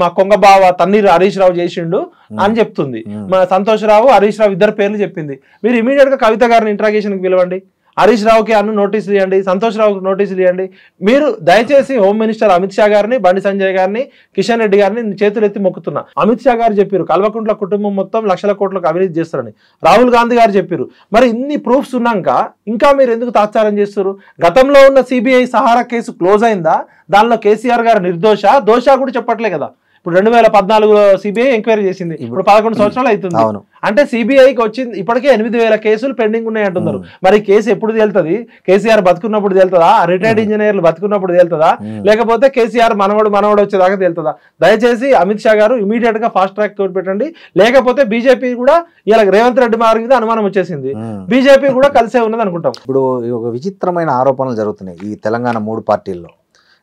మా కొంగ బావ తన్నీరు హరీష్ రావు చేసిండు అని చెప్తుంది. మా సంతోష్ రావు, హరీష్ రావు ఇద్దరు పేర్లు చెప్పింది. మీరు ఇమీడియట్ గా కవిత గారిని ఇంట్రాగేషన్ కి పిలవండి, హరీష్ రావుకి నోటీసులు ఇవ్వండి, సంతోష్ రావుకి నోటీసులు ఇవ్వండి. మీరు దయచేసి హోమ్ మినిస్టర్ అమిత్ షా గారిని, బండి సంజయ్ గారిని, కిషన్ రెడ్డి గారిని చేతులెత్తి మొక్కుతున్నా. అమిత్ షా గారు చెప్పారు కల్వకుంట్ల కుటుంబం మొత్తం లక్షల కోట్లకు అవినీతి చేస్తారని, రాహుల్ గాంధీ గారు చెప్పారు. మరి ఇన్ని ప్రూఫ్స్ ఉన్నాక ఇంకా మీరు ఎందుకు తాత్సారం చేస్తారు? గతంలో ఉన్న సిబిఐ సహారా కేసు క్లోజ్ అయిందా? దానిలో కేసీఆర్ గారు నిర్దోష దోష కూడా చెప్పట్లే కదా. ఇప్పుడు 2014లో సిబిఐ ఎంక్వైరీ చేసింది, ఇప్పుడు 11 సంవత్సరాలు అవుతుంది. అంటే సిబిఐకి వచ్చింది ఇప్పటికే 8,000 కేసులు పెండింగ్ ఉన్నాయి అంటున్నారు. మరి కేసు ఎప్పుడు తేలుతుంది? కేసీఆర్ బతుకున్నప్పుడు తేలుతుందా? రిటైర్డ్ ఇంజనీర్లు బతుకున్నప్పుడు తేలుతుందా? లేకపోతే కేసీఆర్ మనవడు వచ్చేదాకా తేలుతుందా? దయచేసి అమిత్ షా గారు ఇమీడియట్ గా ఫాస్ట్ ట్రాక్ కోర్టు పెట్టండి. లేకపోతే బీజేపీ కూడా ఇలా రేవంత్ రెడ్డి మారి మీద అనుమానం వచ్చేసింది, బీజేపీ కూడా కలిసే ఉన్నది అనుకుంటాం. ఇప్పుడు ఒక విచిత్రమైన ఆరోపణలు జరుగుతున్నాయి ఈ తెలంగాణ 3 పార్టీల్లో.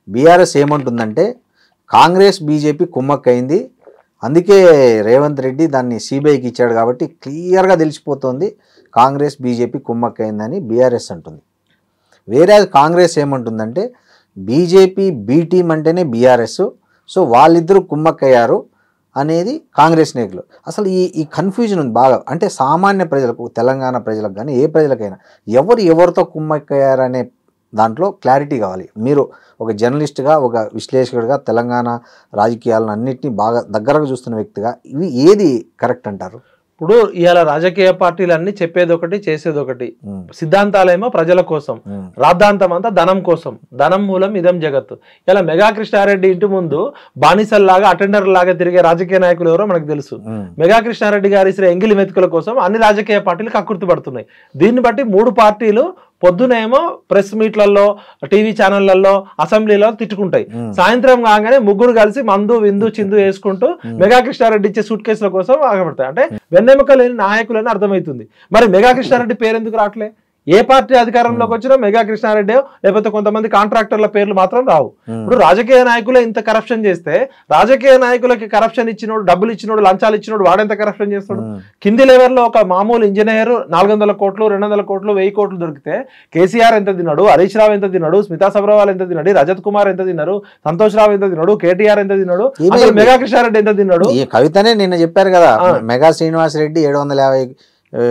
బీఆర్ఎస్ ఏమంటుందంటే కాంగ్రెస్ బీజేపీ కుమ్మక్కైంది, అందుకే రేవంత్ రెడ్డి దాన్ని సిబిఐకి ఇచ్చాడు కాబట్టి క్లియర్గా తెలిసిపోతుంది కాంగ్రెస్ బీజేపీ కుమ్మక్కైందని బీఆర్ఎస్ అంటుంది. వేరే కాంగ్రెస్ ఏమంటుందంటే బీజేపీ బీ టీం అంటేనే బీఆర్ఎస్, సో వాళ్ళిద్దరూ కుమ్మక్కయ్యారు అనేది కాంగ్రెస్ నాయకులు. అసలు ఈ కన్ఫ్యూజన్ ఉంది బాగా. అంటే సామాన్య ప్రజలకు, తెలంగాణ ప్రజలకు కానీ ఏ ప్రజలకైనా ఎవరితో కుమ్మక్కయ్యారనే దాంట్లో క్లారిటీ కావాలి. మీరు ఒక జర్నలిస్ట్గా, ఒక విశ్లేషకుడిగా, తెలంగాణ రాజకీయాలను అన్నింటినీ బాగా దగ్గరగా చూస్తున్న వ్యక్తిగా ఇవి ఏది కరెక్ట్ అంటారు? ఇప్పుడు ఇవాళ రాజకీయ పార్టీలన్నీ చెప్పేది ఒకటి, చేసేది ఒకటి. సిద్ధాంతాలేమో ప్రజల కోసం, రాద్ధాంతం అంతా ధనం కోసం. ధనం మూలం ఇదం జగత్తు. ఇలా మెగా కృష్ణారెడ్డి ఇంటి ముందు బానిసల్లాగా, అటెండర్ లాగా తిరిగే రాజకీయ నాయకులు ఎవరో మనకు తెలుసు. మెగా కృష్ణారెడ్డి గారి ఎంగిలి మెతుకుల కోసం అన్ని రాజకీయ పార్టీలు కక్కుర్తి పడుతున్నాయి. దీన్ని బట్టి 3 పార్టీలు పొద్దునేమో ప్రెస్ మీట్లలో టీవీ ఛానళ్లలో అసెంబ్లీలో తిట్టుకుంటాయి, సాయంత్రం కాగానే ముగ్గురు కలిసి మందు విందు చిందు వేసుకుంటూ మెగా కృష్ణారెడ్డి ఇచ్చే సూట్ కేసుల కోసం ఆగబడతాయి. అంటే వెన్నెముక లేని నాయకులని అర్థమవుతుంది. మరి మెగా కృష్ణారెడ్డి పేరు ఎందుకు రావట్లే? ఏ పార్టీ అధికారంలోకి వచ్చినా మెగా కృష్ణారెడ్డి లేకపోతే కొంతమంది కాంట్రాక్టర్ల పేర్లు మాత్రం రావు. ఇప్పుడు రాజకీయ నాయకులే ఇంత కరప్షన్ చేస్తే రాజకీయ నాయకులకి కరప్షన్ ఇచ్చినోడు, డబ్బులు ఇచ్చినోడు, లంచాలు ఇచ్చినోడు వాడెంత కరప్షన్ చేస్తాడు? కింది లెవెల్లో ఒక మామూలు ఇంజనీర్ 400 కోట్లు 200 కోట్లు 1000 కోట్లు దొరికితే కేసీఆర్ ఎంత తిన్నాడు, హరీష్ రావు ఎంత తిన్నాడు, స్మితా సబ్రవాల్ ఎంత తిన్నాడు, రజత్ కుమార్ ఎంత తిన్నారు, సంతోష్ రావు ఎంత తిన్నాడు, కేటీఆర్ ఎంత తిన్నాడు, మెగా కృష్ణారెడ్డి ఎంత తిన్నాడు? ఈ కవితనే నిన్న చెప్పారు కదా, మెగా శ్రీనివాస్ రెడ్డి 750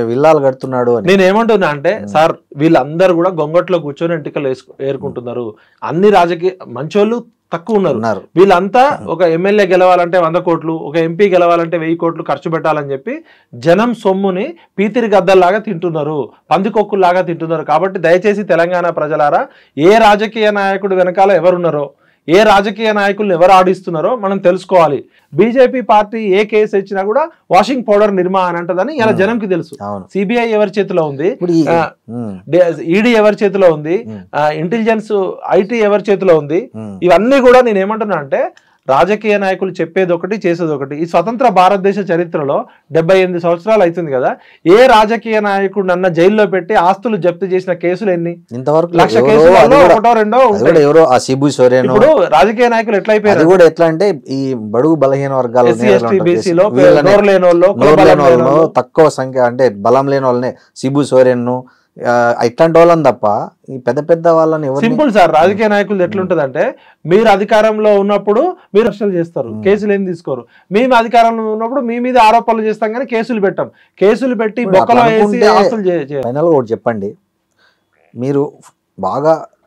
విల్లాలు కడుతున్నాడు అని. నేను ఏమంటున్నా అంటే సార్, వీళ్ళందరూ కూడా గొంగట్లో కూర్చొని ఎంటికలు ఏరుకుంటున్నారు. అన్ని రాజకీయ మంచోళ్ళు తక్కువ ఉన్నారు. వీళ్ళంతా ఒక ఎమ్మెల్యే గెలవాలంటే 100 కోట్లు, ఒక ఎంపీ గెలవాలంటే 1000 కోట్లు ఖర్చు పెట్టాలని చెప్పి జనం సొమ్ముని పీతిరి గద్దల్లాగా తింటున్నారు, పందికొక్కుల్లాగా తింటున్నారు. కాబట్టి దయచేసి తెలంగాణ ప్రజలారా, ఏ రాజకీయ నాయకుడు వెనకాల ఎవరున్నారో, ఏ రాజకీయ నాయకులను ఎవరు ఆడిస్తున్నారో మనం తెలుసుకోవాలి. బీజేపీ పార్టీ ఏ కేసు ఇచ్చినా కూడా వాషింగ్ పౌడర్ నిర్మా అని అంటదని ఇలా జనంకి తెలుసు. సిబిఐ ఎవరి చేతిలో ఉంది, ఈడీ ఎవరి చేతిలో ఉంది, ఇంటెలిజెన్స్ ఐటీ ఎవరి చేతిలో ఉంది. ఇవన్నీ కూడా నేను ఏమంటున్నా అంటే రాజకీయ నాయకులు చెప్పేది ఒకటి, చేసేది ఒకటి. ఈ స్వతంత్ర భారతదేశ చరిత్రలో 78 సంవత్సరాలు అవుతుంది కదా, ఏ రాజకీయ నాయకుడు అన్న జైల్లో పెట్టి ఆస్తులు జప్తు చేసిన కేసులు ఎన్ని? ఇంతవరకు 1,00,000 కేసులలో ఒకటో రెండో. ఇప్పుడు రాజకీయ నాయకులు ఎట్లా అయిపోయారు కూడా ఎట్లా అంటే ఈ బడుగు బలహీన వర్గాల తక్కువ సంఖ్య అంటే బలం లేని వాళ్ళని సిబు సోరెన్ ఇట్లాంటి వాళ్ళని తప్ప ఈ పెద్ద పెద్ద వాళ్ళని సింపుల్ సార్. రాజకీయ నాయకులు ఎట్లుంటదంటే, మీరు అధికారంలో ఉన్నప్పుడు మీరు అరెస్టులు చేస్తారు, కేసులు ఏం తీసుకోరు. మేము అధికారంలో ఉన్నప్పుడు మీ మీద ఆరోపణలు చేస్తాం కానీ కేసులు పెట్టాం. కేసులు పెట్టి బొక్కలో వేసి ఆస్తులు ఫైనల్ ఒకటి చెప్పండి, మీరు బాగా